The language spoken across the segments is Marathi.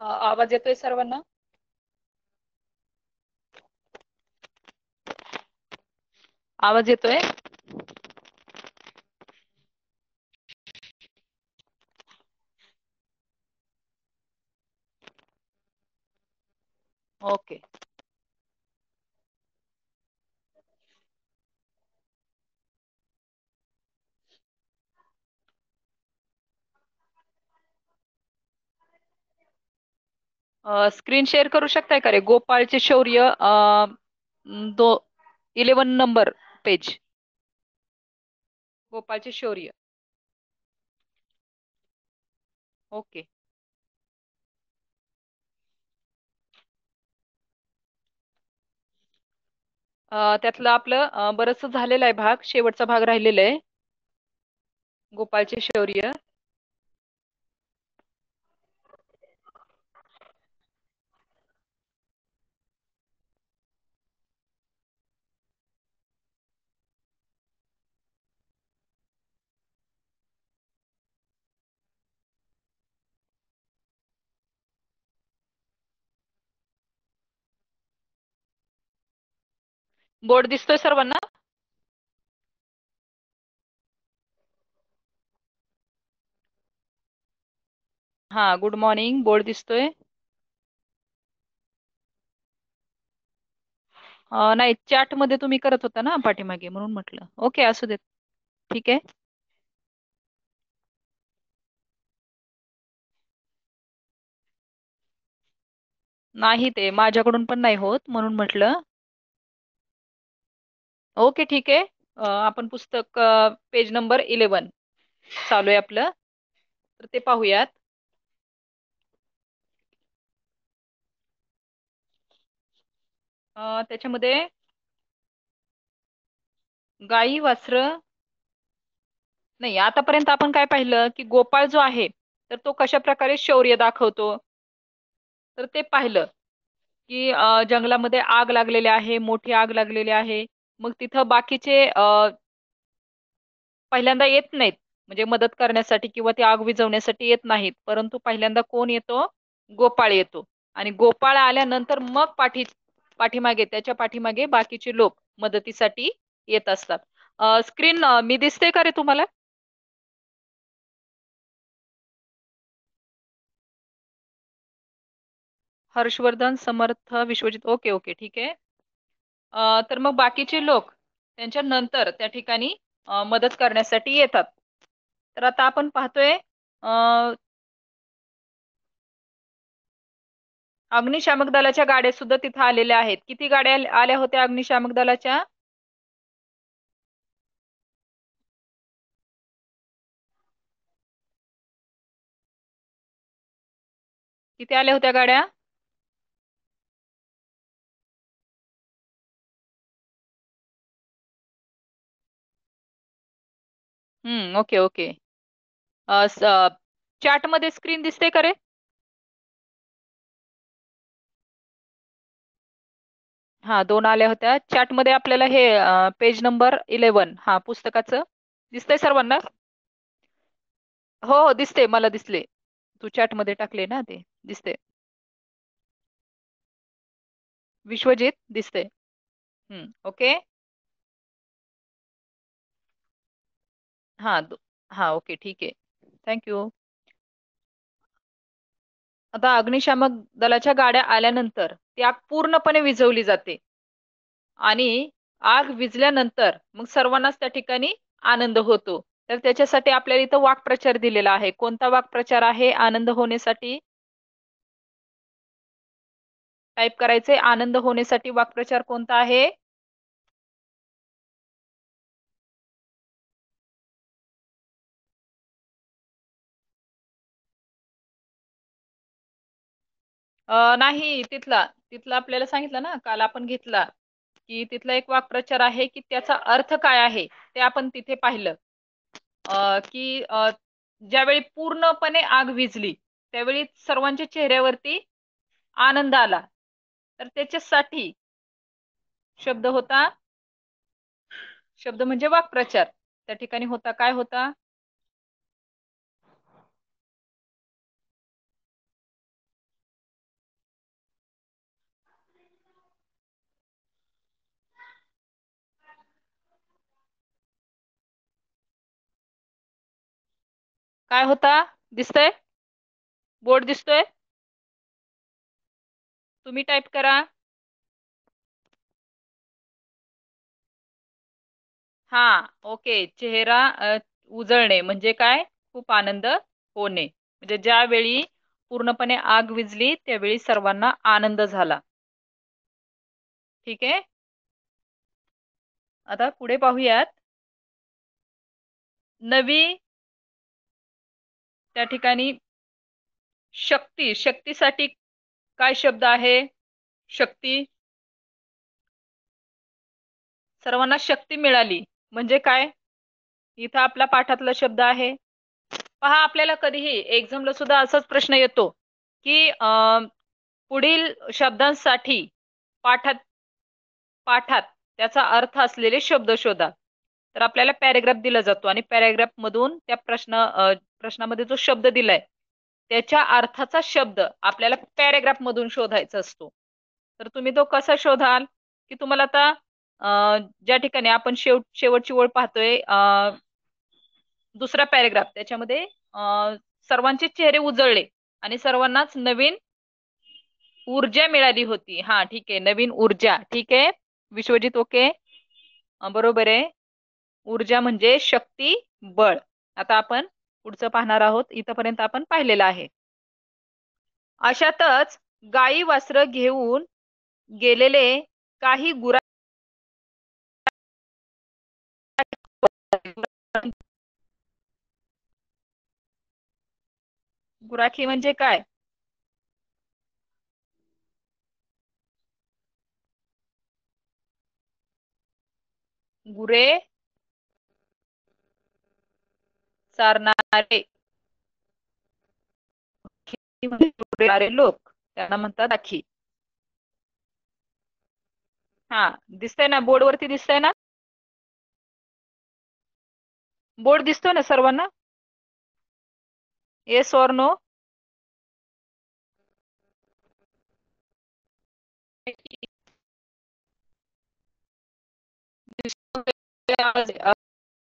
आवाज येतोय सर्वांना? आवाज येतोय? ओके. स्क्रीन शेअर करू शकताय का रे? गोपाळचे शौर्य, 11 नंबर पेज. गोपाळचे शौर्य. ओके. त्यातलं आपलं बरचसं झालेलं आहे भाग, शेवटचा भाग राहिलेला आहे. गोपाळचे शौर्य. बोर्ड दिसतोय सर्वांना? हा, गुड मॉर्निंग. बोर्ड दिसतोय? नाही, चॅट मध्ये तुम्ही करत होता ना पाठीमागे, म्हणून म्हटलं. ओके, असू देत. ठीक आहे. नाही, ते माझ्याकडून पण नाही होत, म्हणून म्हटलं. ओके, ठीक आहे. आपण पुस्तक पेज नंबर 11 चालू आहे आपलं, तर ते पाहूयात. त्याच्यामध्ये गाई वासर. नाही, आतापर्यंत आपण काय पाहिलं की गोपाळ जो आहे तर तो कशा प्रकारे शौर्य दाखवतो, तर ते पाहिलं की जंगलामध्ये आग लागलेली आहे, मोठी आग लागलेली आहे. मग तिथं बाकीचे पहिल्यांदा येत नाहीत, म्हणजे मदत करण्यासाठी किंवा ती आग विझवण्यासाठी येत नाहीत, परंतु पहिल्यांदा कोण येतो? गोपाळ येतो. आणि गोपाळ आल्यानंतर मग पाठीमागे, त्याच्या पाठीमागे बाकीचे लोक मदतीसाठी येत असतात. स्क्रीन मी दिसते का रे तुम्हाला? हर्षवर्धन, समर्थ, विश्वजित. ओके ओके, ठीक आहे. तर मग बाकीचे लोक त्यांच्या नंतर त्या ठिकाणी मदत करण्यासाठी येतात. तर आता आपण पाहतोय अग्निशामक दलाच्या गाड्या सुद्धा तिथे आलेल्या आहेत. किती गाड्या आल्या होत्या अग्निशामक दलाच्या? किती आल्या होत्या गाड्या? Okay okay. चॅट मध्ये स्क्रीन दिसते का रे? हा, 2 आल्या होत्या चॅट मध्ये आपल्याला. हे पेज नंबर 11, हा, पुस्तकाचं दिसतंय सर्वांना? हो हो, दिसते, मला दिसले. तू चॅट मध्ये टाकले ना ते, दिसते. विश्वजित दिसते. ओके. हा हा, ओके, ठीक आहे. थँक्यू. आता अग्निशामक दलाच्या गाड्या आल्यानंतर ती आग पूर्णपणे विझवली जाते. आणि आग विझल्यानंतर मग सर्वांनाच त्या ठिकाणी आनंद होतो. तर त्याच्यासाठी आपल्याला इथं वाक्प्रचार दिलेला आहे. कोणता वाक्प्रचार आहे आनंद होण्यासाठी? टाईप करायचे. आनंद होण्यासाठी वाक्प्रचार कोणता आहे? नाही, तिथला तिथला आपल्याला सांगितलं ना, काल आपण घेतला की तिथला एक वाक्प्रचार आहे की त्याचा अर्थ काय आहे ते आपण तिथे पाहिलं. की ज्यावेळी पूर्णपणे आग विझली त्यावेळी सर्वांच्या चेहऱ्यावरती आनंद आला. तर त्याच्यासाठी शब्द होता, शब्द म्हणजे वाक्प्रचार. त्या ठिकाणी होता, काय होता? काय होता? दिसतंय? बोर्ड दिसतोय? तुम्ही टाईप करा. हा, ओके. चेहरा उजळणे म्हणजे काय? खूप आनंद होणे. म्हणजे ज्यावेळी पूर्णपणे आग विझली त्यावेळी सर्वांना आनंद झाला. ठीक आहे. आता पुढे पाहूयात. नवी त्या ठिकाणी शक्तीसाठी काय शब्द आहे? शक्ती. सर्वांना शक्ती मिळाली म्हणजे काय? इथं आपला पाठातला शब्द आहे. पहा, आपल्याला कधीही एक्झामला सुद्धा असाच प्रश्न येतो की पुढील शब्दांसाठी पाठात पाठात त्याचा अर्थ असलेले शब्द शोधा. तर आपल्याला पॅरेग्राफ दिला जातो आणि पॅरेग्राफ मधून त्या प्रश्नामध्ये जो शब्द दिलाय त्याच्या अर्थाचा शब्द आपल्याला पॅरेग्राफ मधून शोधायचा असतो. तर तुम्ही तो कसा शोधाल? की तुम्हाला आता ज्या ठिकाणी आपण शेवटची ओळ पाहतोय, दुसरा पॅरेग्राफ, त्याच्यामध्ये सर्वांचे चेहरे उजळले आणि सर्वांनाच नवीन ऊर्जा मिळाली होती. हा, ठीक आहे. नवीन ऊर्जा. ठीक आहे. विश्वजित, ओके. बरोबर आहे. ऊर्जा म्हणजे शक्ती, बळ. आता आपण पुढचं पाहणार आहोत. इथपर्यंत आपण पाहिलेलं आहे. अशातच गाई वासरं घेऊन गेलेले काही गुराखी म्हणजे काय? गुरे चारणारे लोक त्यांना म्हणतात राखी. हा, दिसतंय ना? बोर्ड वरती दिसतंय ना? बोर्ड दिसतोय ना सर्वांना? Yes or no?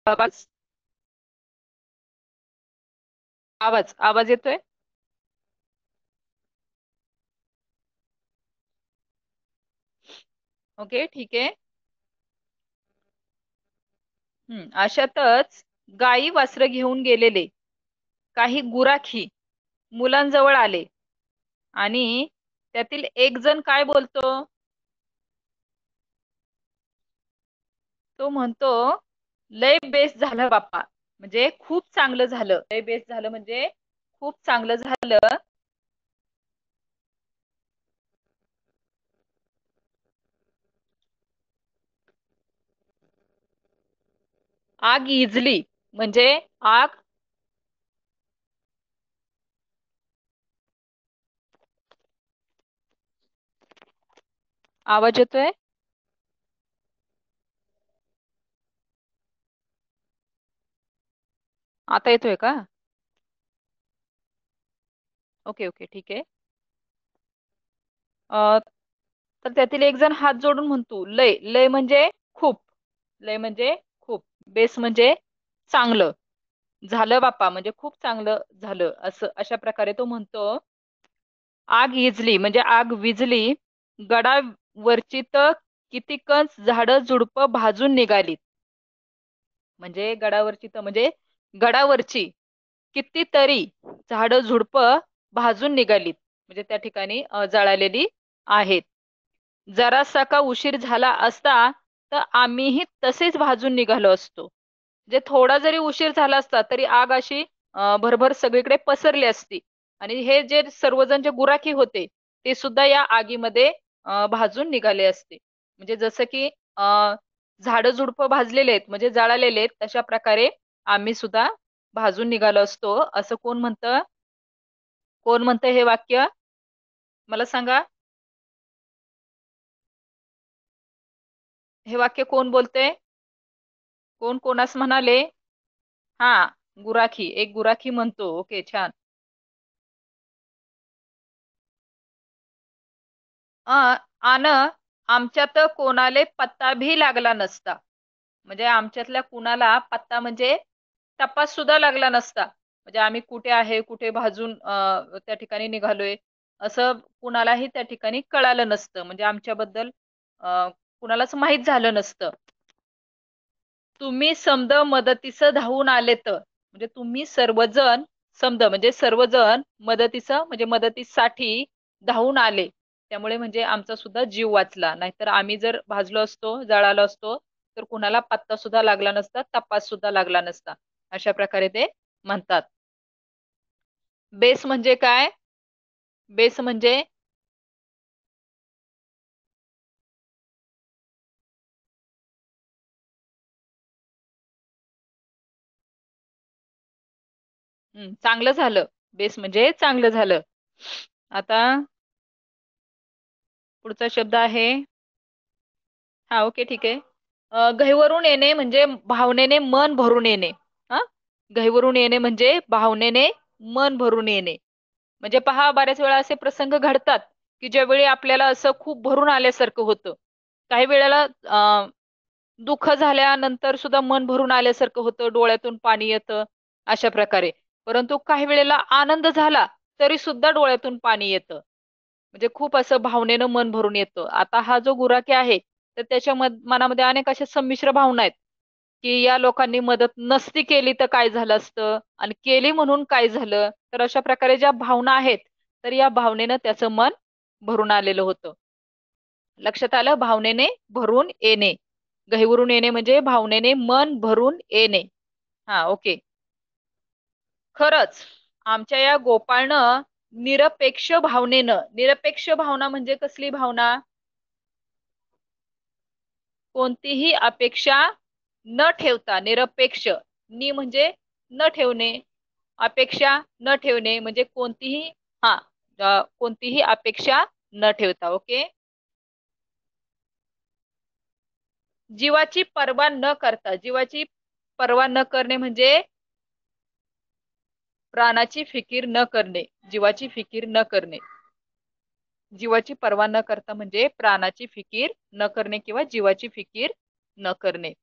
आवाज आवाज आवाज येतोय? ओके, ठीक आहे. अशातच गाई वासरं घेऊन गेलेले काही गुराखी मुलांजवळ आले आणि त्यातील एक जण काय बोलतो? तो म्हणतो, लय बेस झालं बाप्पा. म्हणजे खूप चांगलं झालं. लय बेस झालं म्हणजे खूप चांगलं झालं. आग इजली म्हणजे आग आवाज येतोय? आता येतोय का? ओके ओके, ठीक आहे. तर त्यातील एक जण हात जोडून म्हणतो, लय. लय म्हणजे खूप. लय म्हणजे खूप. बेस म्हणजे चांगलं. झालं बाप्पा म्हणजे खूप चांगलं झालं, असं अशा प्रकारे तो म्हणतो. आग इजली म्हणजे आग विझली. गडावरची तर कितीकच झाडं झुडपं भाजून निघाली. म्हणजे गडावरची तर म्हणजे गडावरची कितीतरी झाडं झुडपं भाजून निघालीत. म्हणजे त्या ठिकाणी जळालेली आहेत. जरासा का उशीर झाला असता तर आम्हीही तसेच भाजून निघालो असतो. जे थोडा जरी उशीर झाला असता तरी आग अशी भरभर सगळीकडे पसरली असती आणि हे जे सर्वजण जे गुराखी होते ते सुद्धा या आगीमध्ये भाजून निघाले असते. म्हणजे जसं की झाडं झुडपं भाजलेले आहेत म्हणजे जळालेले आहेत, तशा प्रकारे आम्ही सुद्धा भाजून निघालो असतो, असं कोण म्हणतं? कोण म्हणतं हे वाक्य? मला सांगा. हे वाक्य कोण बोलते? कोण कोणास म्हणाले? हा, गुराखी. एक गुराखी म्हणतो. ओके, छान. आन आमच्यात कोणाले पत्ता भी लागला नसता. म्हणजे आमच्यातल्या कुणाला पत्ता म्हणजे तपास सुद्धा लागला नसता. म्हणजे आम्ही कुठे आहे, कुठे भाजून त्या ठिकाणी निघालोय, असं कुणालाही त्या ठिकाणी कळालं नसतं. म्हणजे आमच्याबद्दल कुणालाच माहित झालं नसतं. तुम्ही समद मदतीस धावून आलेत, म्हणजे तुम्ही सर्वजण, समद म्हणजे सर्वजण मदतीचं म्हणजे मदतीसाठी धावून आले. त्यामुळे म्हणजे आमचा सुद्धा जीव वाचला. नाहीतर आम्ही जर भाजलो असतो, जळालो असतो, तर कुणाला पत्ता सुद्धा लागला नसता, तपास सुद्धा लागला नसता. अशा प्रकारे ते म्हणतात. बेस म्हणजे काय? बेस म्हणजे चांगलं झालं. बेस म्हणजे चांगलं झालं. आता पुढचा शब्द आहे, हा ओके ठीक आहे. गहिवरून येणे म्हणजे भावनेने मन भरून येणे. हा, गहिवरून येणे म्हणजे भावनेने मन भरून येणे. म्हणजे पहा, बऱ्याच वेळा असे प्रसंग घडतात की ज्यावेळी आपल्याला असं खूप भरून आल्यासारखं होतं. काही वेळेला दुःख झाल्यानंतर सुद्धा मन भरून आल्यासारखं होतं, डोळ्यातून पाणी येतं, अशा प्रकारे. परंतु काही वेळेला आनंद झाला तरी सुद्धा डोळ्यातून पाणी येतं. म्हणजे खूप असं भावनेनं मन भरून येतं. आता हा जो गुराखी आहे, तर त्याच्या मनामध्ये अनेक अशा संमिश्र भावना आहेत, की या लोकांनी मदत नसती केली तर काय झालं असतं, आणि केली म्हणून काय झालं. तर अशा प्रकारे ज्या भावना आहेत, तर या भावनेनं त्याचं मन भरून आलेलं होतं. लक्षात आलं? भावनेने भरून येणे. गहिवरून येणे म्हणजे भावनेने मन भरून येणे. हा ओके. खरंच आमच्या या गोपाळनं निरपेक्ष भावनेनं, निरपेक्ष भावना म्हणजे कसली भावना? कोणतीही अपेक्षा न ठेवता, निरपेक्ष. नि म्हणजे न ठेवणे, अपेक्षा न ठेवणे म्हणजे कोणतीही, हा, कोणतीही अपेक्षा न ठेवता. ओके. जीवाची पर्वा न करता, जीवाची पर्वा न करणे म्हणजे प्राणाची फिकीर न करणे, जीवाची फिकीर न करणे. जीवाची पर्वा न करता म्हणजे प्राणाची फिकीर न करणे किंवा जीवाची फिकीर न करणे.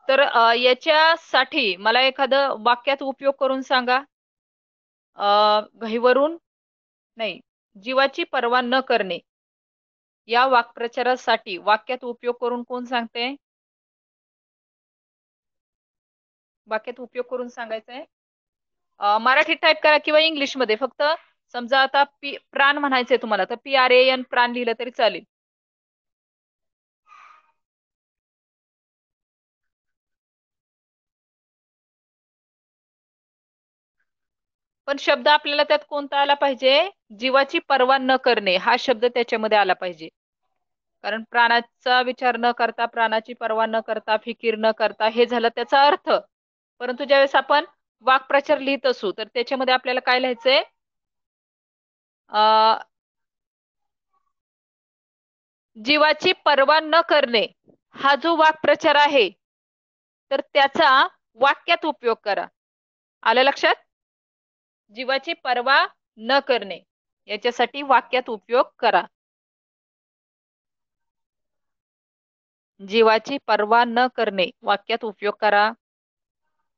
तर याच्यासाठी मला एखादं वाक्यात उपयोग करून सांगा. गहिवरून, नाही, जीवाची पर्वा न करणे या वाक्प्रचारासाठी वाक्यात उपयोग करून कोण सांगते? वाक्यात उपयोग करून सांगायचंय. मराठीत टाईप करा किंवा इंग्लिश मध्ये. फक्त समजा आता प्राण म्हणायचंय तुम्हाला, तर PRAN प्राण लिहिलं तरी चालेल. पण शब्द आपल्याला त्यात कोणता आला पाहिजे? जीवाची पर्वा न करणे हा शब्द त्याच्यामध्ये आला पाहिजे. कारण प्राणाचा विचार न करता, प्राणाची पर्वा न करता, फिकीर न करता, हे झालं त्याचा अर्थ. परंतु ज्यावेळेस आपण वाक्प्रचार लिहित असू, तर त्याच्यामध्ये आपल्याला काय लिहायचंय? जीवाची पर्वा न करणे हा जो वाक्प्रचार आहे, तर त्याचा वाक्यात उपयोग करा. आलं लक्षात? जीवाची पर्वा न करणे याच्यासाठी वाक्यात उपयोग करा. जीवाची पर्वा न करणे वाक्यात उपयोग करा.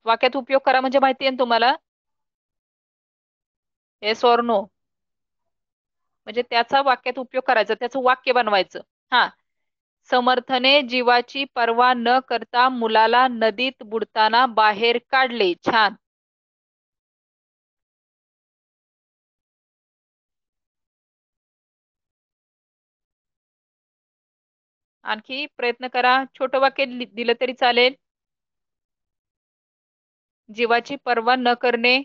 वाक्यात उपयोग करा म्हणजे माहिती आहे ना तुम्हाला? Yes or no? म्हणजे त्याचा वाक्यात उपयोग करायचा, त्याचं वाक्य बनवायचं. हा, समर्थने जीवाची पर्वा न करता मुलाला नदीत बुडताना बाहेर काढले. छान. आणखी प्रयत्न करा. छोटं वाक्य दिलं तरी चालेल. जीवाची पर्वा न करणे.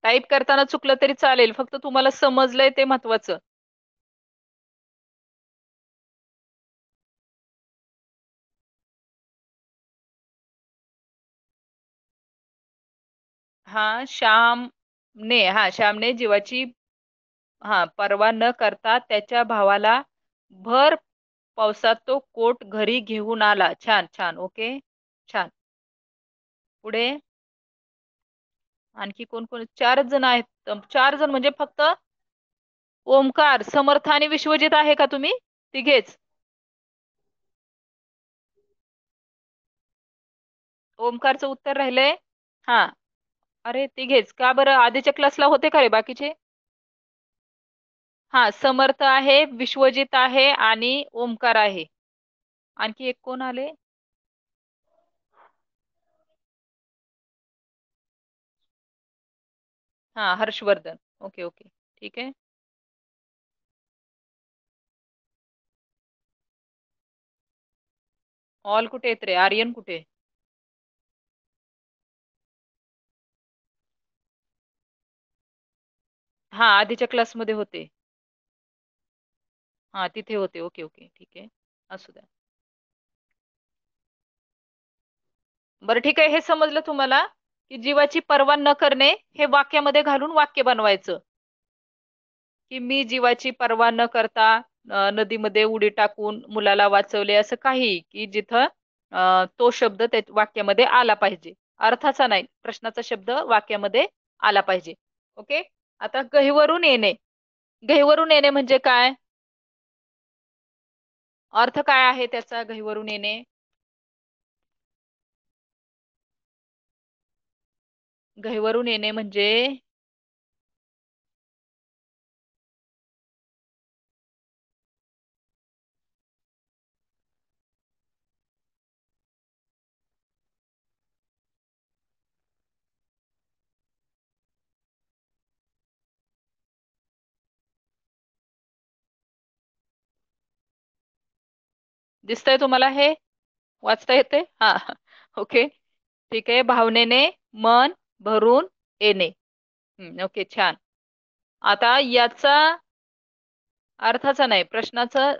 टाईप करताना चुकलं तरी चालेल, फक्त तुम्हाला समजलंय ते महत्वाचं. हा, श्यामने जीवाची हा, परवा न करता त्याच्या भावाला भर पावसात तो कोट घरी घेऊन आला. छान छान, ओके, छान. पुढे आणखी कोण कोण? चारच जण आहेत. चार जण म्हणजे फक्त ओमकार, समर्थ आणि विश्वजित आहे का तुम्ही तिघेच? ओमकारचं उत्तर राहिलंय. हा, अरे तिघेच का बरं? आधीच्या क्लासला होते का रे बाकीचे? हा, समर्थ आहे, विश्वजित आहे आणि ओमकार आहे. आणखी एक कोण आले? हा, हर्षवर्धन. ओके ओके, ठीक आहे. ऑल कुठे येत रे? आर्यन कुठे? हा, आधीच्या क्लासमध्ये होते. हा, तिथे होते. ओके ओके, ठीक आहे. असू द्या. बरं ठीक आहे, हे समजलं तुम्हाला की जीवाची पर्वा न करणे हे वाक्यामध्ये घालून वाक्य बनवायचं. की मी जीवाची पर्वा न करता नदीमध्ये उडी टाकून मुलाला वाचवले, असं काही की जिथं तो शब्द त्या वाक्यामध्ये आला पाहिजे. अर्थाचा नाही, प्रश्नाचा शब्द वाक्यामध्ये आला पाहिजे. ओके. आता गहिवरून येणे. गहिवरून येणे म्हणजे काय? अर्थ काय आहे त्याचा, गहिवरून येणे? गहिवरून येणे म्हणजे दिसतंय तुम्हाला हे? वाचता येते? हा. ओके, ठीक आहे. भावनेने मन भरून येणे. ओके, छान. आता याचा अर्थाचा नाही, प्रश्नाचा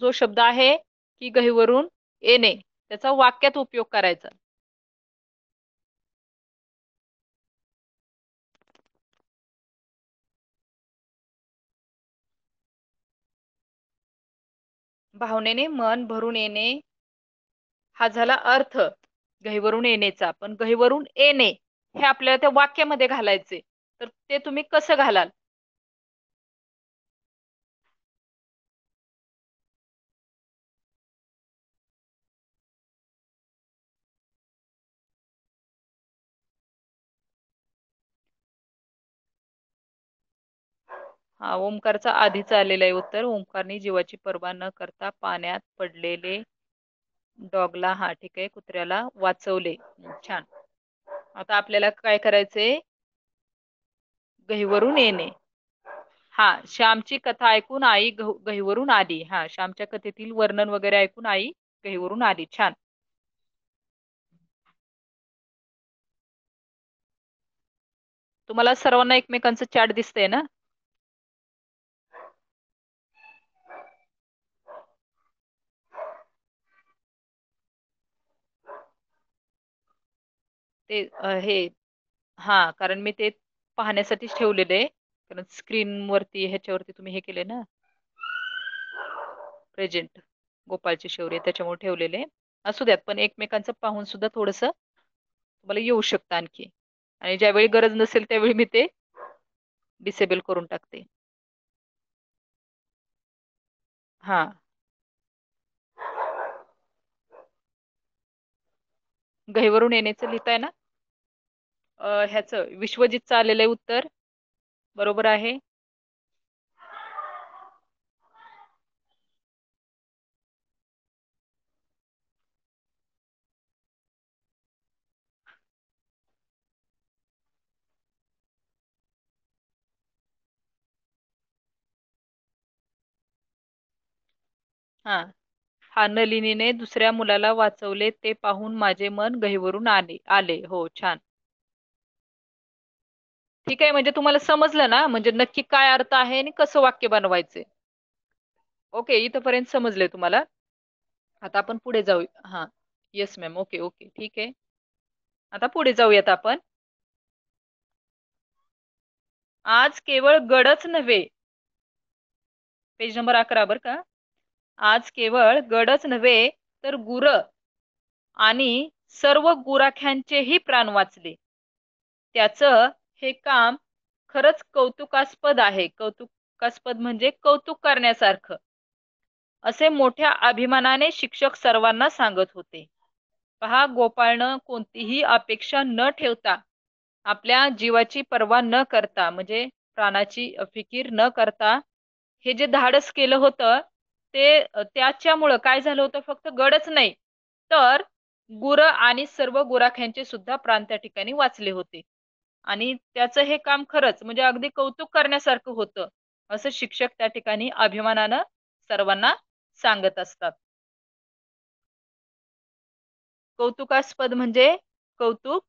जो शब्द आहे की गहिवरून येणे, त्याचा वाक्यात उपयोग करायचा. भावनेने मन भरून येणे हा झाला अर्थ गहिवरून येणेचा. पण गहिवरून येणे हे आपल्याला त्या वाक्यामध्ये घालायचे, तर ते तुम्ही कसं घालाल? हा, ओमकारचा आधीच आलेलं आहे उत्तर. ओमकारने जीवाची पर्वा न करता पाण्यात पडलेले डॉगला, हा ठीक आहे, कुत्र्याला वाचवले. छान. आता आपल्याला काय करायचंय? गहिवरून येणे. हा, श्यामची कथा ऐकून आई गहिवरून आली. हा, श्यामच्या कथेतील वर्णन वगैरे ऐकून आई गहिवरून आली. छान. तुम्हाला सर्वांना एकमेकांचं चॅट दिसतंय ना? ते हे, हा, कारण मी ते पाहण्यासाठीच ठेवलेलं आहे. कारण स्क्रीन वरती ह्याच्यावरती तुम्ही हे केले ना, प्रेझेंट गोपाळचे शौर्य, त्याच्यामुळे ठेवलेले. असू द्यात, पण एकमेकांचं पाहून सुद्धा थोडस तुम्हाला येऊ शकतं आणखी. आणि ज्यावेळी गरज नसेल त्यावेळी मी ते डिसेबल करून टाकते. हा, गहिवरून येण्याचं लिहिताय ना? ह्याचं विश्वजितचं आलेलं आहे उत्तर. बरोबर आहे. हा, हा, नलिनीने दुसऱ्या मुलाला वाचवले ते पाहून माझे मन गहिवरून आले आले. हो, छान. ठीक आहे, म्हणजे तुम्हाला समजलं ना, म्हणजे नक्की काय अर्थ आहे आणि कसं वाक्य बनवायचे. ओके, इथपर्यंत समजले तुम्हाला? आता आपण पुढे जाऊ. हा, येस मॅम, ओके ओके, ठीक आहे. आता पुढे जाऊयात आपण. आज केवळ गडच नव्हे पेज नंबर 11 बर का. आज केवळ गडच नव्हे तर गुर आणि सर्व गुराख्यांचेही प्राण वाचले. त्याचं हे काम खरंच कौतुकास्पद आहे. कौतुकास्पद म्हणजे कौतुक करण्यासारखं, असे मोठ्या अभिमानाने शिक्षक सर्वांना सांगत होते. पहा, गोपाळनं कोणतीही अपेक्षा न ठेवता, आपल्या जीवाची पर्वा न करता, म्हणजे प्राणाची फिकीर न करता हे जे धाडस केलं होतं, ते त्याच्यामुळं काय झालं होतं, फक्त गडच नाही तर गुरं आणि सर्व गुराख्यांचे सुद्धा प्राण त्या ठिकाणी वाचले होते. आणि त्याचं हे काम खरंच म्हणजे अगदी कौतुक करण्यासारखं होतं, असं शिक्षक त्या ठिकाणी अभिमानानं सर्वांना सांगत असतात. कौतुकास्पद म्हणजे कौतुक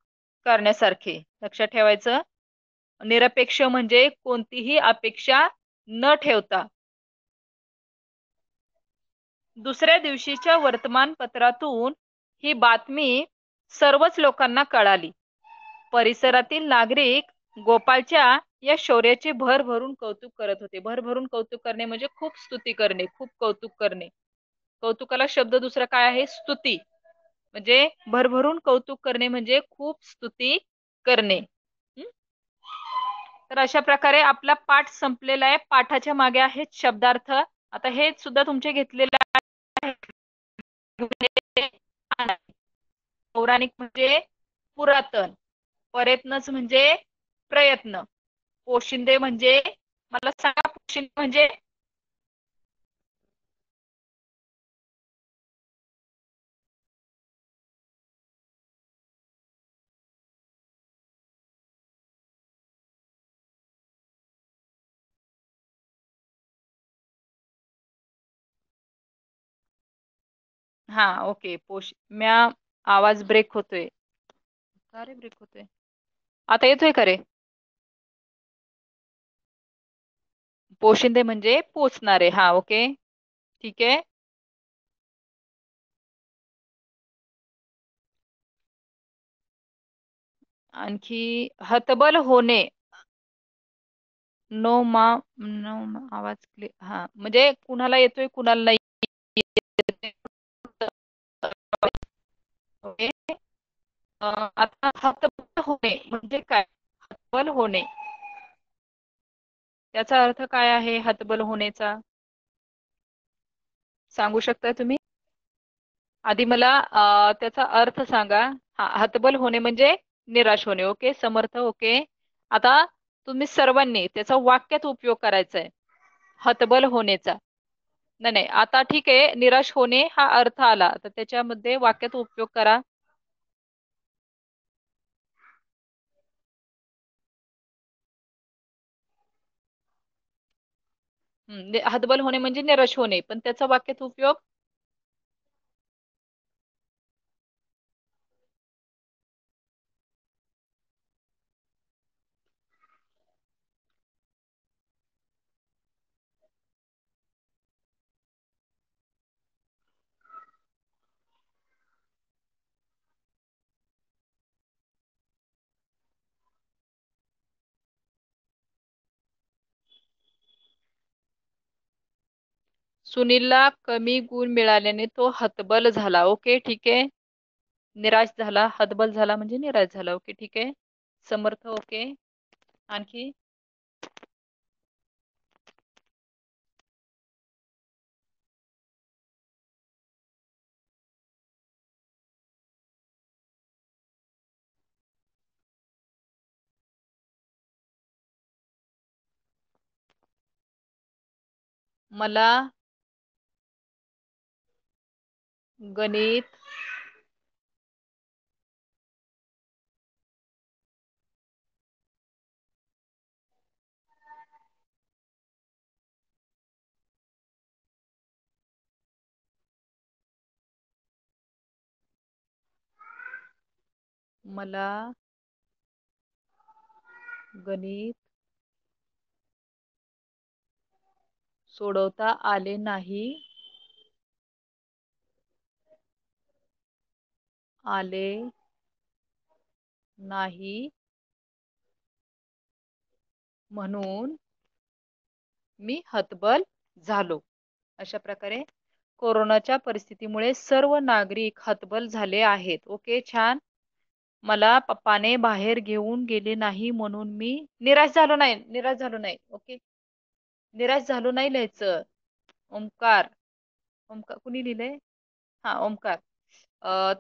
करण्यासारखे, लक्षात ठेवायचं. निरपेक्ष म्हणजे कोणतीही अपेक्षा न ठेवता. दुसऱ्या दिवशीच्या वर्तमानपत्रातून ही बातमी सर्वच लोकांना कळाली. परिसरातील नागरिक गोपाळच्या या शौर्याचे भरभरून कौतुक करत होते. भरभरून कौतुक करणे म्हणजे खूप स्तुती करणे, खूप कौतुक करणे. कौतुकाला शब्द दुसरा काय आहे? स्तुती. म्हणजे भरभरून कौतुक करणे म्हणजे खूप स्तुती करणे. हं? तर अशा प्रकारे आपला पाठ संपलेला आहे. पाठाच्या मागे आहेत शब्दार्थ. आता हे सुद्धा तुमचे घेतलेले आहे. पौराणिक म्हणजे पुरातन, प्रयत्नच म्हणजे प्रयत्न, पोशिंदे म्हणजे, मला सांगा पोशिंदे म्हणजे. हा ओके. म्या आवाज ब्रेक होतोय. का रे ब्रेक होतोय? आता येतोय का रे? पोशिंदे म्हणजे पोचणारे. हा ओके, ठीक आहे. आणखी हतबल होणे. आवाज हा म्हणजे कुणाला येतोय कुणाला नाही. ओके. आता हतबल होणे म्हणजे काय? हतबल होणे त्याचा अर्थ काय आहे? हतबल होण्याचा सांगू शकता तुम्ही? आधी मला त्याचा अर्थ सांगा. हा, हतबल होणे म्हणजे निराश होणे. ओके समर्थ. ओके. आता तुम्ही सर्वांनी त्याचा वाक्यात उपयोग करायचा आहे, हतबल होण्याचा. नाही नाही, आता ठीक आहे, निराश होणे हा अर्थ आला तर त्याच्यामध्ये वाक्यात उपयोग करा. हतबल होणे म्हणजे निराश होणे, पण त्याचा वाक्यात उपयोग. सुनीलला कमी गुण मिळाल्याने तो हतबल झाला. ओके ठीक आहे. निराश झाला, हतबल झाला म्हणजे निराश झाला. ओके ठीक आहे. समर्थ. ओके. आणखी मला गणित मला गणित सोडवता आले नाही. आले नाही म्हणून मी हतबल झालो. अशा प्रकारे कोरोनाच्या परिस्थितीमुळे सर्व नागरिक हतबल झाले आहेत. ओके, छान. मला पप्पाने बाहेर घेऊन गेले नाही म्हणून मी निराश झालो नाही. निराश झालो नाही. ओके, निराश झालो नाही लिहायचं. ओंकार. ओंकार कुणी लिहिलंय? हा, ओंकार.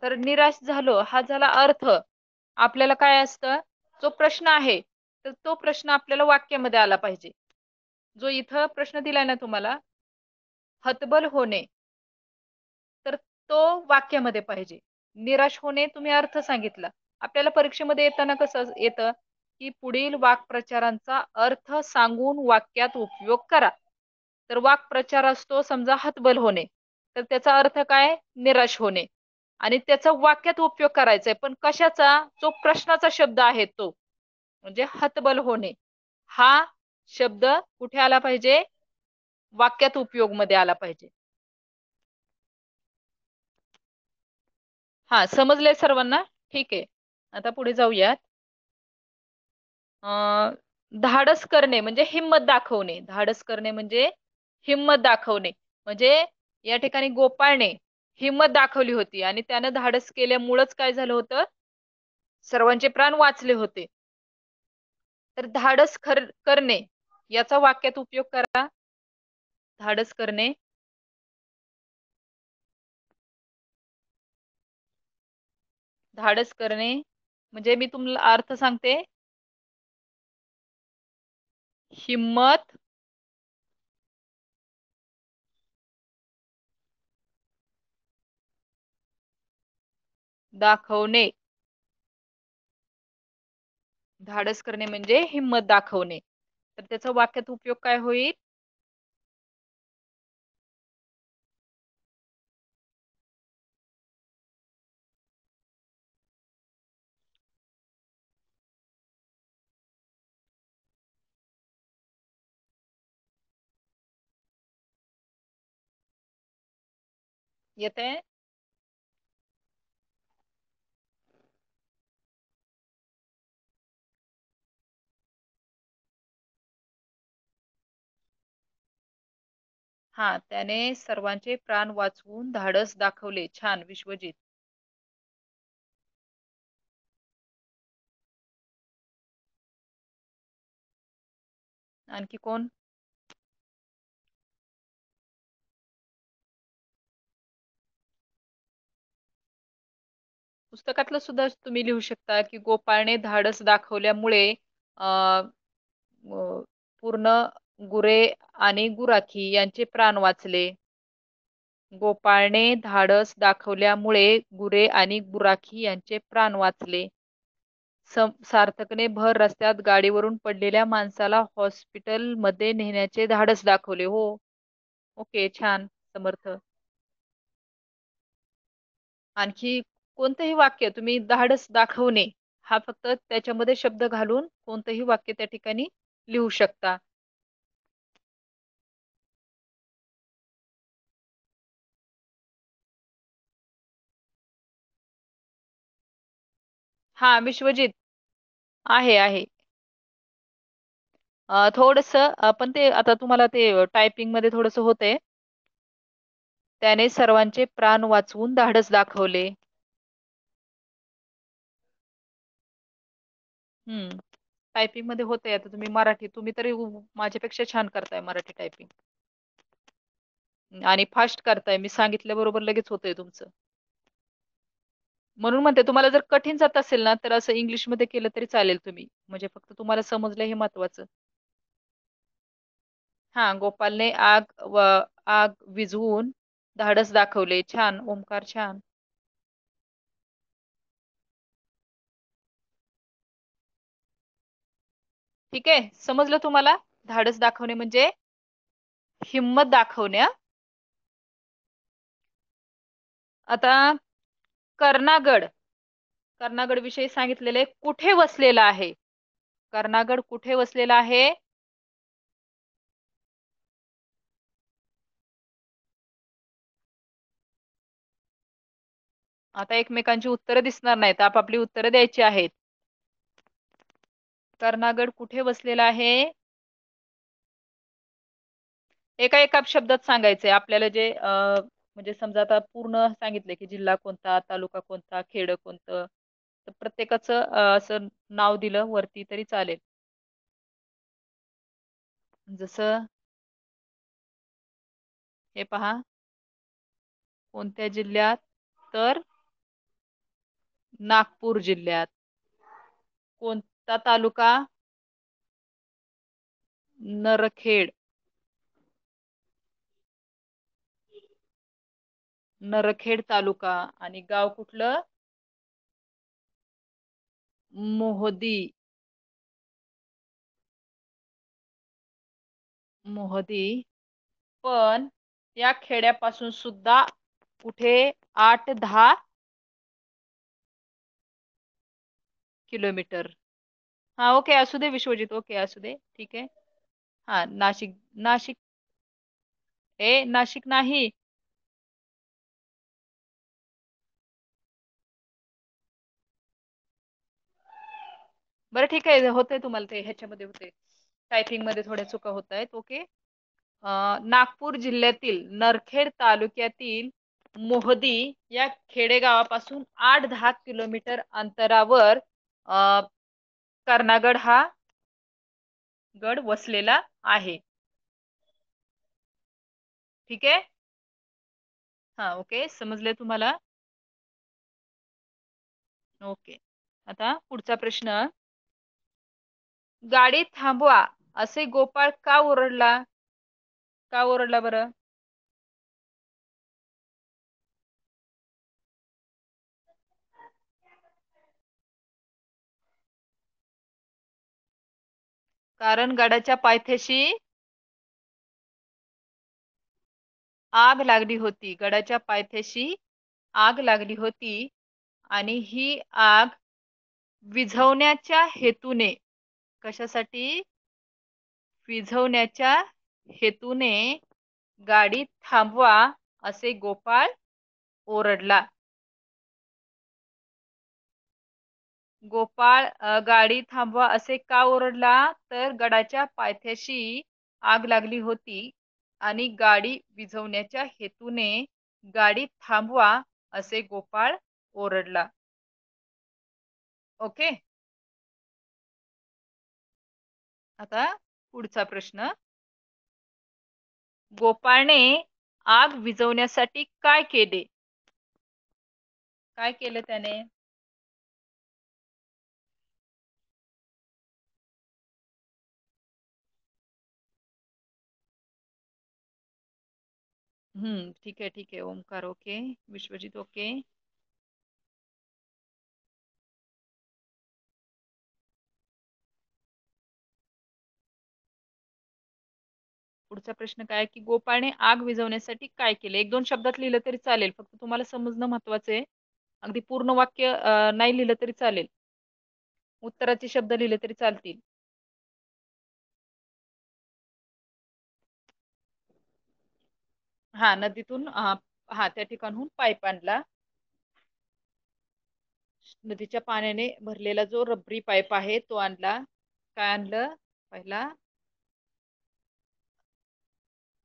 तर निराश झालो हा झाला अर्थ. आपल्याला काय असतं, जो प्रश्न आहे तर तो प्रश्न आपल्याला वाक्यामध्ये आला पाहिजे. जो इथं प्रश्न दिलाय ना तुम्हाला, हतबल होणे, तर तो वाक्यामध्ये पाहिजे. निराश होणे तुम्ही अर्थ सांगितला. आपल्याला परीक्षेमध्ये येताना कसं येतं, की पुढील वाक्प्रचारांचा अर्थ सांगून वाक्यात उपयोग करा. तर वाक्प्रचार असतो समजा हतबल होणे, तर त्याचा अर्थ काय? निराश होणे. आणि त्याचा वाक्यात उपयोग करायचा आहे, पण कशाचा? जो प्रश्नाचा शब्द आहे तो, म्हणजे हतबल होणे हा शब्द कुठे आला पाहिजे? वाक्यात उपयोग मध्ये आला पाहिजे. हा, समजलंय सर्वांना? ठीक आहे. आता पुढे जाऊयात. धाडस करणे म्हणजे हिंमत दाखवणे. धाडस करणे म्हणजे हिंमत दाखवणे. म्हणजे या ठिकाणी गोपाळने हिंमत दाखवली होती आणि त्यानं धाडस केल्यामुळंच काय झालं होतं? सर्वांचे प्राण वाचले होते. तर धाडस करणे याचा वाक्यात उपयोग करा. धाडस करणे. धाडस करणे म्हणजे मी तुम्हाला अर्थ सांगते. हिम्मत दाखवणे. धाडस करणे म्हणजे हिंमत दाखवणे. तर त्याचा वाक्यात उपयोग काय होईल? येते? हा, त्याने सर्वांचे प्राण वाचवून धाडस दाखवले. छान, विश्वजित. आणखी कोण? पुस्तकातलं सुद्धा तुम्ही लिहू शकता की गोपाळने धाडस दाखवल्यामुळे अ, पूर्ण गुरे आणि गुराखी यांचे प्राण वाचले. गोपाळने धाडस दाखवल्यामुळे गुरे आणि गुराखी यांचे प्राण वाचले. सार्थकने भर रस्त्यात गाडीवरून पडलेल्या माणसाला हॉस्पिटल मध्ये नेण्याचे धाडस दाखवले. हो, ओके, छान. समर्थ. आणखी कोणतंही वाक्य तुम्ही धाडस दाखवणे हा फक्त त्याच्यामध्ये शब्द घालून कोणतंही वाक्य त्या ठिकाणी लिहू शकता. हा, विश्वजित. आहे. थोडस पण ते आता तुम्हाला ते टायपिंग मध्ये थोडस होतंय. त्याने सर्वांचे प्राण वाचवून धाडस दाखवले. टायपिंग मध्ये होतंय. आता तुम्ही मराठी, तुम्ही तरी माझ्यापेक्षा छान करताय मराठी टायपिंग आणि फास्ट करताय. मी सांगितल्याबरोबर लगेच होतंय तुमचं. म्हणून म्हणते, तुम्हाला जर कठीण जात असेल ना तर असं इंग्लिश मध्ये केलं तरी चालेल तुम्ही, म्हणजे फक्त तुम्हाला समजलं हे महत्वाचं. हा, गोपालने आग विझवून धाडस दाखवले. छान, ओमकार, छान. ठीक आहे, समजलं तुम्हाला? धाडस दाखवणे म्हणजे हिंमत दाखवणे. आता कर्णागड. कर्णागड विषयी सांगितलेले कुठे वसलेला आहे? कर्णागड कुठे वसलेला आहे? आता एकमेकांची उत्तरं दिसणार नाहीत, आपापली उत्तरं द्यायची आहेत. कर्णागड कुठे वसलेला आहे? एका एका शब्दात सांगायचंय आपल्याला जे म्हणजे समजा आता पूर्ण सांगितले की जिल्हा कोणता, तालुका कोणता, खेड कोणतं, तर प्रत्येकाचं असं नाव दिलं वरती तरी चालेल. जसं हे पहा, कोणत्या जिल्ह्यात, तर नागपूर जिल्ह्यात. कोणता तालुका, नरखेड. नरखेड तालुका. आणि गाव कुठलं, मोहदी. मोहदी. पण या खेड्यापासून सुद्धा कुठे 8-10 किलोमीटर. हा ओके असू दे विश्वजित, ओके असू दे, ठीक आहे. हा नाशिक. नाशिक. नाशिक नाही. बरं ठीक आहे, होतंय तुम्हाला ते ह्याच्यामध्ये होते, टायपिंग मध्ये थोड्या चुका होत आहेत, ओके. नागपूर जिल्ह्यातील नरखेड तालुक्यातील मोहदी या खेडेगावापासून 8-10 किलोमीटर अंतरावर अ, कर्नागड हा गड वसलेला आहे. ठीक आहे. हा ओके, समजले तुम्हाला. ओके. आता पुढचा प्रश्न. गाडी थांबवा असे गोपाळ का ओरडला? का ओरडला बरं? कारण गडाच्या पायथ्याशी आग लागली होती. गडाच्या पायथ्याशी आग लागली होती आणि ही आग विझवण्याच्या हेतूने, कशासाठी? विझवण्याच्या हेतूने गाडी थांबवा असे गोपाळ ओरडला. गोपाळ गाडी थांबवा असे का ओरडला? तर गडाच्या पायथ्याशी आग लागली होती आणि गाडी विझवण्याच्या हेतूने गाडी थांबवा असे गोपाळ ओरडला. ओके. आता पुढचा प्रश्न. गोपाळने आग विझवण्यासाठी काय केले? काय केलं त्याने? ठीक आहे ठीक आहे, ओमकार ओके, विश्वजित ओके. पुढचा प्रश्न काय की गोपाळने आग विझवण्यासाठी काय केले? 1-2 शब्दात लिहिलं तरी चालेल, फक्त तुम्हाला समजणं महत्वाचं आहे. अगदी पूर्ण वाक्य नाही लिहिलं तरी चालेल. उत्तराचे शब्द लिहिले तरी चालतील. हा नदीतून हा त्या ठिकाणहून पाईप आणला. नदीच्या पाण्याने भरलेला जो रबरी पाईप आहे तो आणला. काय आणलं? पहिला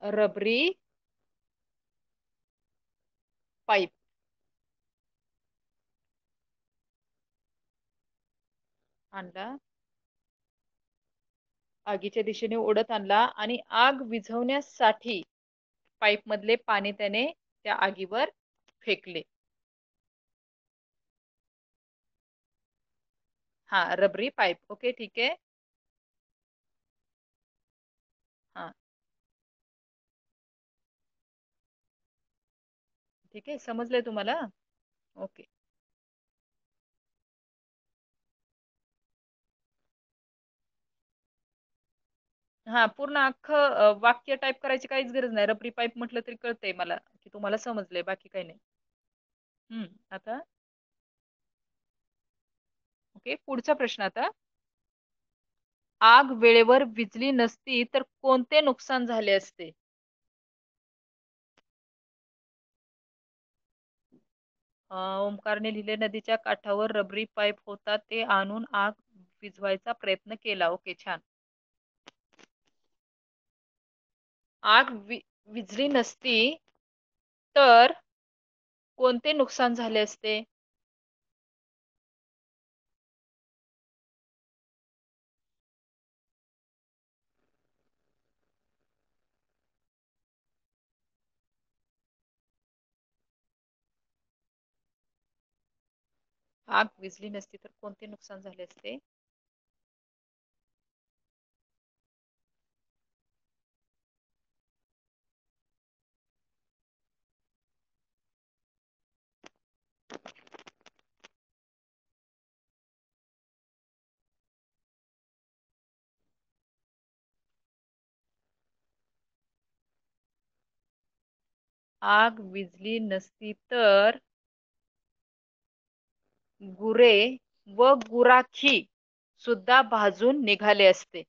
रबरी पाईप आणला. आगीच्या दिशेने ओढत आणला आणि आग विझवण्यासाठी पाईप मधले पाणी त्याने त्या आगीवर फेकले. हा रबरी पाईप, ओके ठीक आहे. हा ठीक आहे, समजलंय तुम्हाला. ओके. हा पूर्ण अख्खं वाक्य टाईप करायची काहीच गरज नाही. रबरी पाईप म्हटलं तरी कळतंय मला की तुम्हाला समजलंय, बाकी काही नाही. आता ओके, पुढचा प्रश्न आता. आग वेळेवर विझली नसती तर कोणते नुकसान झाले असते? ओमकारने लिहिले नदीच्या काठावर रबरी पाईप होता ते आणून आग विझवायचा प्रयत्न केला. ओके छान. आग विझली नसती तर कोणते नुकसान झाले असते? आग विझली नसती तर कोणते नुकसान झाले असते? आग विझली नसती तर गुरे व गुराखी सुद्धा भाजून निघाले असते.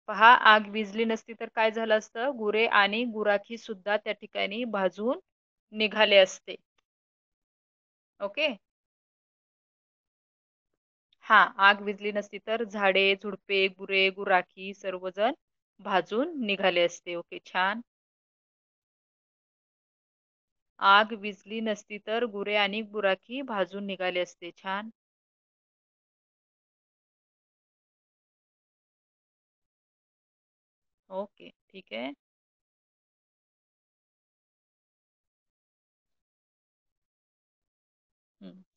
पहा, आग विझली नसती तर काय झालं असतं? गुरे आणि गुराखी सुद्धा त्या ठिकाणी भाजून निघाले असते. ओके. हा, आग विझली नसती तर झाडे, झुडपे, गुरे, गुराखी सर्वजण भाजून निघाले असते. ओके, छान. आग विझली नसती तर गुरे आणि गुराखी भाजून निघाले असते. छान. ओके, ठीक आहे.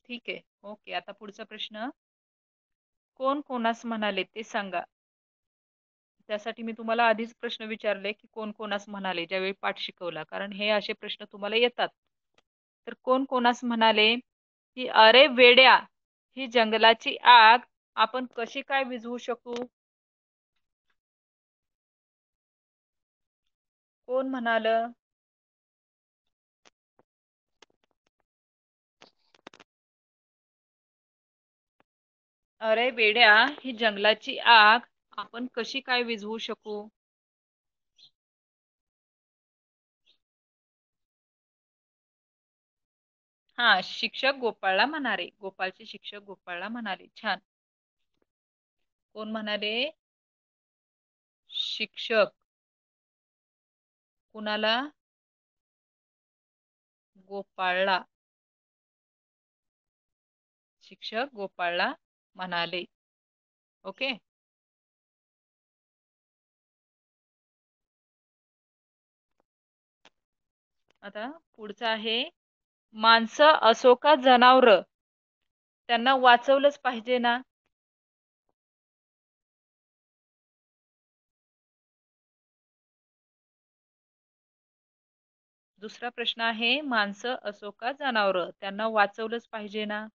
ठीक आहे. ओके, आता पुढचा प्रश्न. कोण कोणास म्हणाले ते सांगा. त्यासाठी मी तुम्हाला आधीच प्रश्न विचारले की कोण कोणास म्हणाले ज्यावेळी पाठ शिकवला, कारण हे असे प्रश्न तुम्हाला येतात. तर कोण कोणास म्हणाले की अरे वेड्या, ही जंगलाची आग आपण कशी काय विझवू शकू? कोण म्हणाल? अरे वेड्या, ही जंगलाची आग आपण कशी काय विझवू शकू? हा, शिक्षक गोपाळला म्हणाले. गोपाळचे शिक्षक गोपाळला म्हणाले. छान. कोण म्हणाले? शिक्षक. कुणाला? गोपाळला. शिक्षक गोपाळला म्हणाले. ओके. आता पुढचं आहे, माणसं असो का जनावर, त्यांना वाचवलंच पाहिजे ना. दुसरा प्रश्न आहे, माणसं असो का जनावर, त्यांना वाचवलंच पाहिजे ना.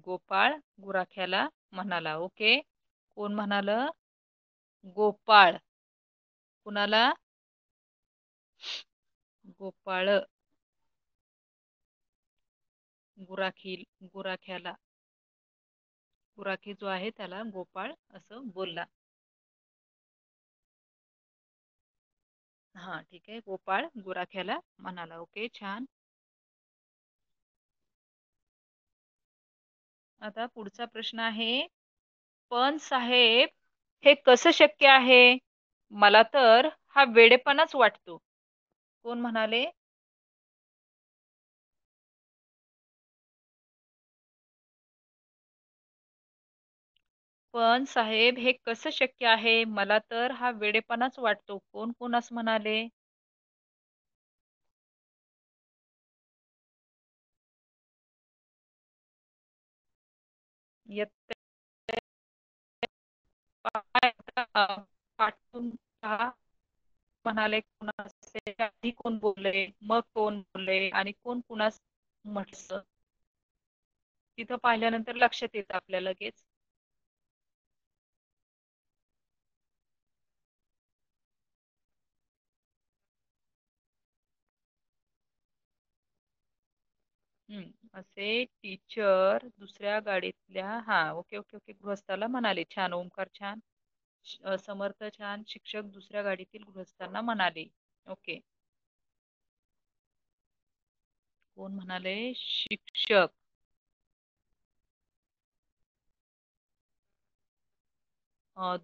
गोपाळ गुराख्याला म्हणाला. ओके. कोण म्हणाल? गोपाळ. कुणाला? गोपाळ गुराखी गुराख्याला. गुराखी जो आहे त्याला गोपाळ असं बोलला. हा, ठीक आहे. गोपाळ गुराख्याला म्हणाला. ओके, छान. आता पुढचा प्रश्न आहे, पण साहेब, हे कसं शक्य आहे? मला तर हा वेडेपणाच वाटतो. कोण म्हणाले? पण साहेब, हे कसं शक्य आहे? मला तर हा वेडेपणाच वाटतो. कोण कोणास म्हणाले? येत पाठवून पहा. म्हणाले कोणास आधी कोण बोलले, मग कोण बोलले आणि कोण कुणास म्हटलं. तिथं पाहिल्यानंतर लक्षात येतं आपल्या लगेच. असे टीचर दुसऱ्या गाडीतल्या, हा, ओके ओके ओके, गृहस्थाला म्हणाले. छान ओंकार, छान. समर्थ छान शिक्षक दुसऱ्या गाडीतील गृहस्थांना म्हणाले. ओके. कोण म्हणाले? शिक्षक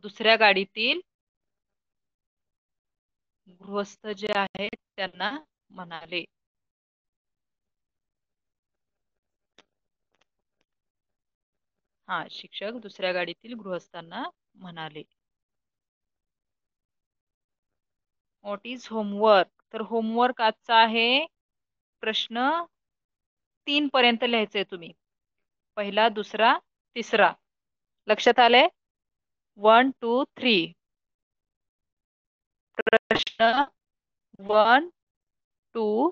दुसऱ्या गाडीतील गृहस्थ जे आहेत त्यांना म्हणाले. हा, शिक्षक दुसऱ्या गाडीतील गृहस्थांना म्हणाले. What is homework? तर होमवर्क आजचा आहे प्रश्न 3 पर्यंत लिहायचंय तुम्ही. पहिला, दुसरा, तिसरा. लक्षात आलंय? 1 2 3. प्रश्न 1 2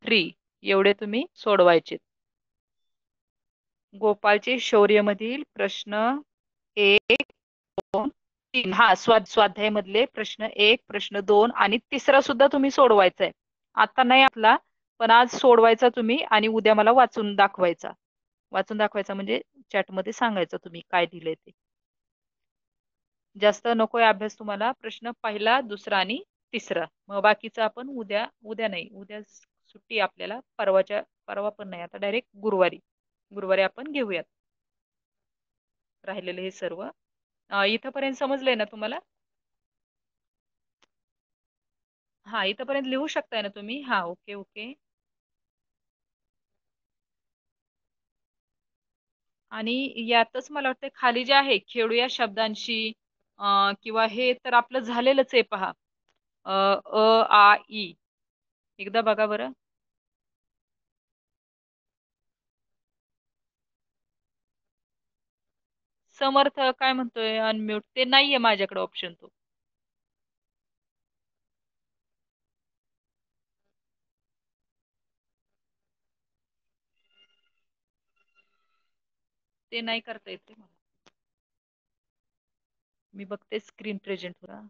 3 एवढे तुम्ही सोडवायचे. गोपाळचे शौर्यमधील प्रश्न 1 2 3. हा, स्वाध्याय मधले प्रश्न 1, प्रश्न 2 आणि तिसरा सुद्धा तुम्ही सोडवायचा आहे. आता नाही आपला, पण आज सोडवायचा तुम्ही आणि उद्या मला वाचून दाखवायचा. वाचून दाखवायचा म्हणजे चॅटमध्ये सांगायचं तुम्ही काय दिलंय ते. जास्त नकोय अभ्यास तुम्हाला. प्रश्न पहिला, दुसरा आणि तिसरा. मग बाकीचं आपण उद्या, उद्या नाही, उद्या सुट्टी आपल्याला. परवा पण नाही, आता डायरेक्ट गुरुवारी. गुरुवारी आपण घेऊयात राहिलेले हे सर्व. इथंपर्यंत समजलंय ना तुम्हाला? हा, इथंपर्यंत लिहू शकताय ना तुम्ही? हा, ओके ओके. आणि यातच मला वाटतं खाली जे आहे खेळूया शब्दांशी किंवा हे तर आपलं झालेलंच आहे पहा. आ ई. एकदा बघा बरं. समर्थ काय म्हणतोय? अनम्यूट. ते नाहीये माझ्याकडे ऑप्शन तो. ते नाही करता येते मला. मी बघते स्क्रीन प्रेझेंट वर.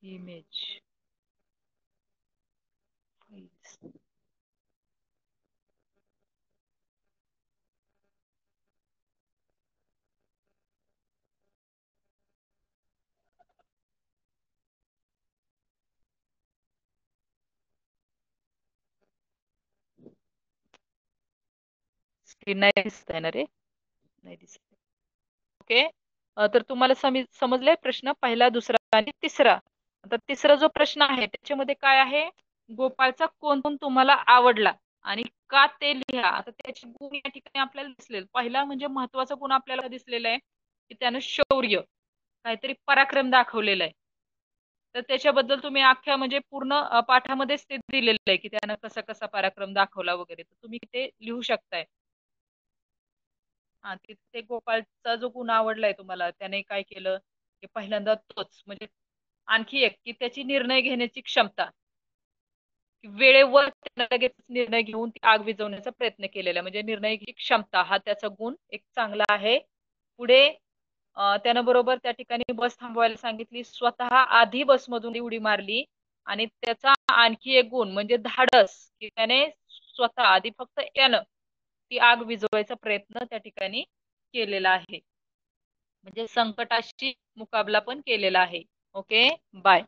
इमेज स्क्रीन नाही दिसत आहे ना रे? नाही दिसत. ओके. तर तुम्हाला समजलंय प्रश्न पहिला, दुसरा आणि तिसरा. आता तिसरा जो प्रश्न आहे त्याच्यामध्ये काय आहे? गोपाळचा कोण कोण तुम्हाला आवडला आणि का ते लिहा. आता त्याचे गुण या ठिकाणी आपल्याला दिसले. पहिला म्हणजे महत्वाचा गुण आपल्याला दिसलेला आहे की त्यानं शौर्य, काहीतरी पराक्रम दाखवलेला आहे. तर त्याच्याबद्दल तुम्ही अख्ख्या म्हणजे पूर्ण पाठामध्येच ते दिलेलं आहे की त्यानं कसा कसा पराक्रम दाखवला वगैरे. तर तुम्ही ते लिहू शकताय. हा, ते गोपाळचा जो गुण आवडलाय तुम्हाला, त्याने काय केलं की पहिल्यांदा तोच म्हणजे आणखी एक की त्याची निर्णय घेण्याची क्षमता. वेळेवर त्यानं लगेच निर्णय घेऊन ती आग विझवण्याचा प्रयत्न केलेला, म्हणजे निर्णय घ्यायची क्षमता हा त्याचा गुण एक चांगला आहे. पुढे त्यानं बरोबर त्या ठिकाणी बस थांबवायला सांगितली, स्वतः आधी बसमधून उडी मारली. आणि त्याचा आणखी एक गुण म्हणजे धाडस, की त्याने स्वतः आधी फक्त यानं ती आग विझवायचा प्रयत्न त्या ठिकाणी केलेला आहे. म्हणजे संकटाशी मुकाबला पण केलेला आहे. Okay, bye.